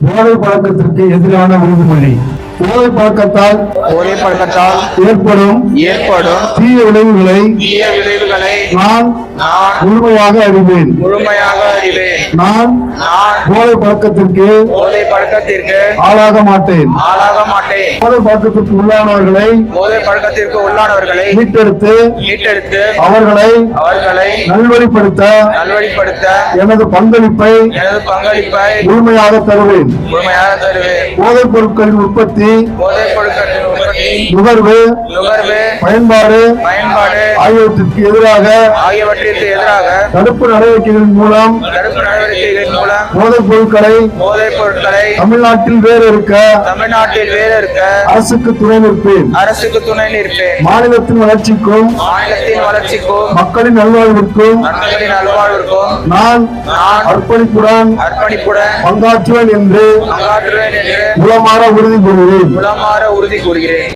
போதை பழக்கத்திற்கு எதிரான உறுதிமொழி. போதை பழக்கத்தால் ஏற்படும் தீய விளைவுகளை நான் முழுமையாக அறிவேன். நான் போதை பழக்கத்திற்கு ஆளாக மாட்டேன். போதை பழக்கத்திற்கு உள்ளானவர்களை மீட்டெடுத்து அவர்களை நல்வழிப்படுத்த எனது பங்களிப்பை முழுமையாக தருவேன். போதைப் பொருட்களின் உற்பத்தி, நுகர்வு, பயன்பாடு ஆகியவற்றிற்கு எதிராக தடுப்பு நடவடிக்கைகளின் மூலம் போதைப் பொருட்களை தமிழ்நாட்டில் வேறு இருக்க அரசுக்கு துணை நிற்பேன். மாநிலத்தின் வளர்ச்சிக்கும் மக்களின் நல்வாழ்விற்கும் நான் அர்ப்பணிப்புடன் பங்காற்றுவேன் என்று உளமாற உறுதி கூறுகிறேன்.